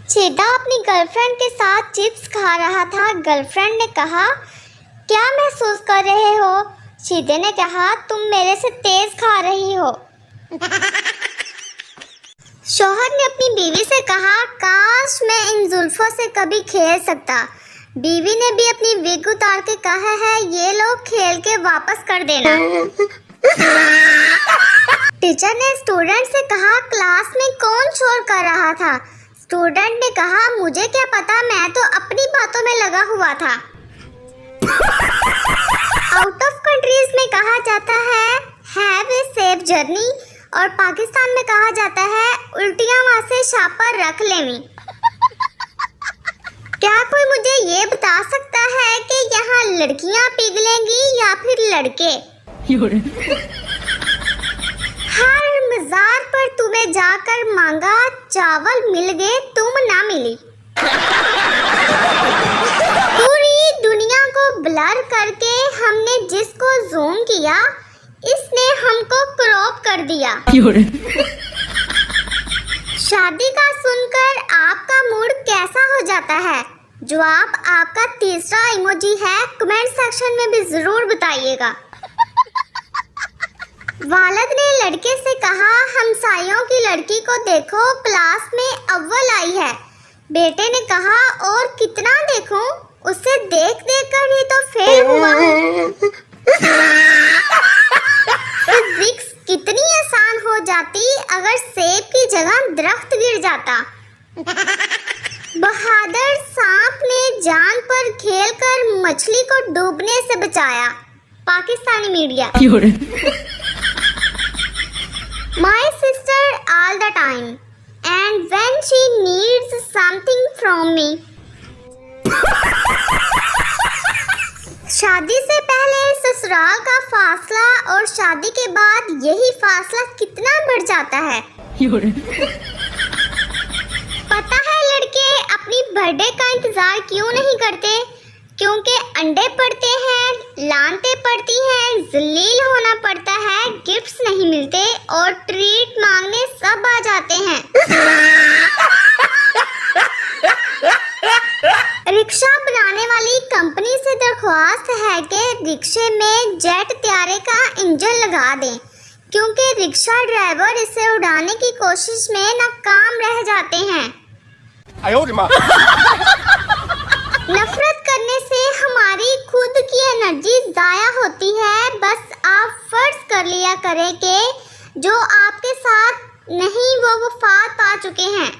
छेदा अपनी गर्लफ्रेंड के साथ चिप्स खा रहा था। गर्लफ्रेंड ने कहा, क्या महसूस कर रहे हो? छेदे ने कहा, तुम मेरे से तेज खा रही हो। शौहर ने अपनी बीवी से कहा, काश मैं इन जुल्फों से कभी खेल सकता। बीवी ने भी अपनी विग उतार के कहा है, ये लोग खेल के वापस कर देना। टीचर ने स्टूडेंट से कहा, क्लास में कौन शोर कर रहा था? स्टूडेंट ने कहा, मुझे क्या पता, मैं तो अपनी बातों में लगा हुआ था। आउट ऑफ कंट्रीज में कहा जाता है, हैव ए सेफ जर्नी, और पाकिस्तान में कहा जाता है, उल्टियां वहां से छापर रख लेवी। क्या कोई मुझे ये बता सकता है कि यहाँ लड़कियां पिघलेंगी या फिर लड़के? हर मज़ार पर तुम्हें जाकर मांगा, चावल मिल गए, तुम ना मिली। पूरी दुनिया को ब्लर करके हमने जिसको जूम किया, इसने हमको क्रॉप कर दिया। शादी का सुनकर आपका मूड कैसा हो जाता है? जवाब आपका तीसरा इमोजी है, कमेंट सेक्शन में भी जरूर बताइएगा। वालिद ने लड़के से कहा, हमसायों की लड़की को देखो, क्लास में अव्वल आई है। बेटे ने कहा, और कितना देखूं? उसे देख देख कर ही तो फेल हुआ हूं। फिजिक्स कितनी आसान हो जाती अगर सेब की जगह दरख्त गिर जाता। बहादुर सांप ने जान पर खेलकर मछली को डूबने से बचाया। Pakistani media. My sister all the time, and when she needs something from me. शादी से पहले ससुराल का फासला और शादी के बाद यही फासला कितना बढ़ जाता है। पता है लड़के अपनी बर्थडे का इंतजार क्यों नहीं करते? क्योंकि अंडे पड़ते हैं, लानते पड़ती हैं, जलील होना पड़ता है, गिफ्ट्स नहीं मिलते और ट्रीट मांगने सब आ जाते हैं। रिक्शा बनाने वाली कंपनी से दरख्वास्त है कि रिक्शे में जेट त्यारे का इंजन लगा दें, क्योंकि रिक्शा ड्राइवर इसे उड़ाने की कोशिश में नाकाम रह जाते हैं। नफरत करने से हमारी खुद की एनर्जी जाया होती है। बस आप फर्ज कर लिया करें कि जो आपके साथ नहीं वो वफात पा चुके हैं।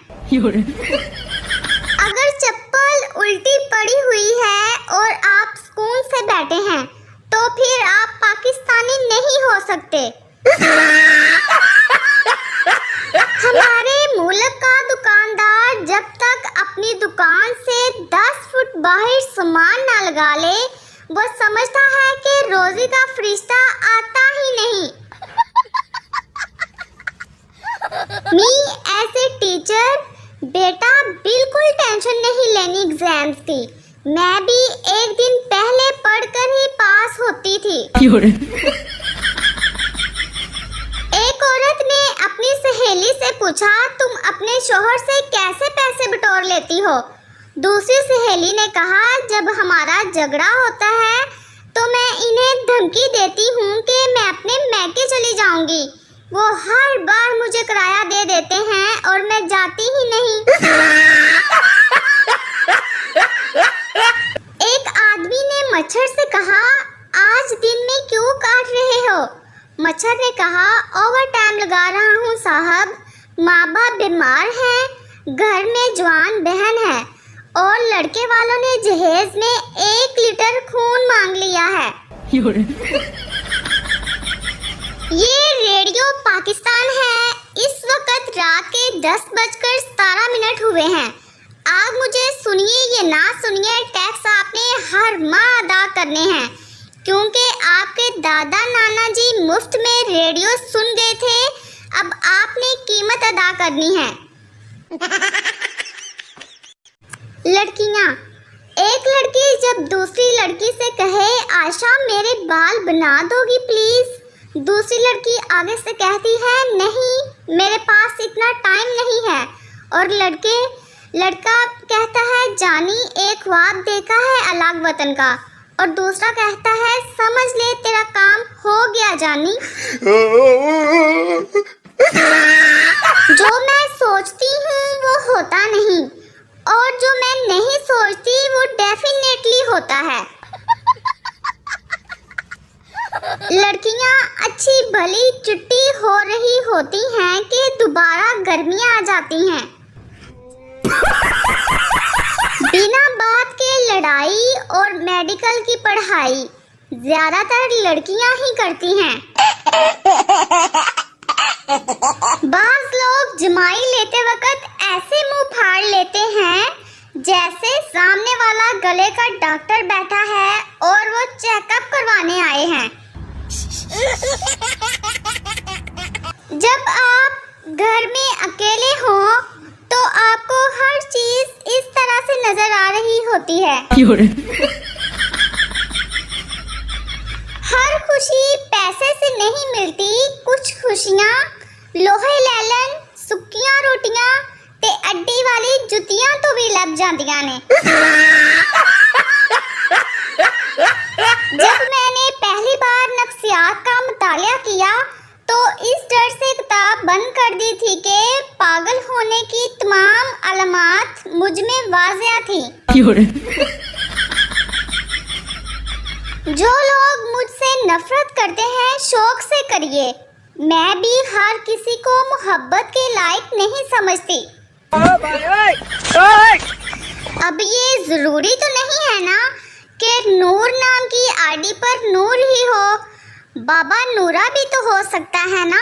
अगर चप्पल उल्टी पड़ी हुई है और आप सुकून से बैठे हैं, तो फिर आप पाकिस्तानी नहीं हो सकते। हमारे मुल्क का दुकानदार जब तक अपनी दुकान से 10 फुट बाहर सामान ना लगा ले, वो समझता है कि रोजी का फरिश्ता आता ही नहीं। मी एज ए टीचर, बेटा बिल्कुल टेंशन नहीं लेनी एग्जाम्स की। मैं भी एक दिन पहले पढ़कर ही पास होती थी। एक औरत ने अपनी सहेली से पूछा, तुम अपने शौहर से कैसे पैसे बटोर लेती हो? दूसरी सहेली ने कहा, जब हमारा झगड़ा होता है तो मैं इन्हें धमकी देती हूँ कि मैं अपने मैके चली जाऊंगी। वो हर बार मुझे किराया दे देते हैं और मैं जाती ही नहीं। एक आदमी ने मच्छर से कहा, आज दिन में क्यों काट रहे हो? मच्छर ने कहा, ओवर टाइम लगा रहा हूँ साहब, माँ बाप बीमार हैं, घर में जवान बहन है और लड़के वालों ने जहेज में 1 लीटर खून मांग लिया है। ये रेडियो पाकिस्तान है। इस वक्त रात के 10:17 हुए हैं। आप मुझे सुनिए या ना सुनिए, टैक्स आपने हर माह अदा करने हैं, क्योंकि आपके दादा नाना जी मुफ्त में रेडियो सुन गए थे। अब आपने कीमत अदा करनी है। लड़कियां, एक लड़की जब दूसरी लड़की से कहे, आयशा मेरे बाल बना दोगी प्लीज? दूसरी लड़की आगे से कहती है, नहीं मेरे पास इतना टाइम नहीं है। और लड़के, लड़का कहता है जानी एक ख्वाब देखा है अलग वतन का, और दूसरा कहता है समझ ले तेरा काम हो गया जानी। जो मैं सोचती हूँ वो होता नहीं, और जो मैं नहीं सोचती वो डेफिनेटली होता है। लड़कियाँ अच्छी भली चुट्टी हो रही होती हैं कि दोबारा गर्मियाँ आ जाती हैं। बिना बात के लड़ाई और मेडिकल की पढ़ाई ज्यादातर लड़कियां ही करती हैं। बाज लोग जमाई लेते वक्त ऐसे मुंह फाड़ लेते हैं जैसे सामने वाला गले का डॉक्टर बैठा है और वो चेकअप करवाने आए हैं। जब आप घर में अकेले हो तो आपको हर चीज इस तरह से नजर आ रही होती है। हर खुशी पैसे से नहीं मिलती, कुछ खुशियाँ लोहे लैलन सुक्कियां रोटियां ते अड्डी वाली जुतियां तो भी लग जांदियां ने। जब मैंने पहली बार नफ्सियात का मुतालिया किया तो इस डर से किताब बंद कर दी थी कि पागल होने की तमाम अलामात मुझ में वाज़िया थी। जो लोग मुझसे नफरत करते हैं शौक से करिए, मैं भी हर किसी को मोहब्बत के लायक नहीं समझती। अब ये जरूरी तो नहीं है ना कि नूर नाम की आईडी पर नूर ही हो, बाबा नूरा भी तो हो सकता है ना।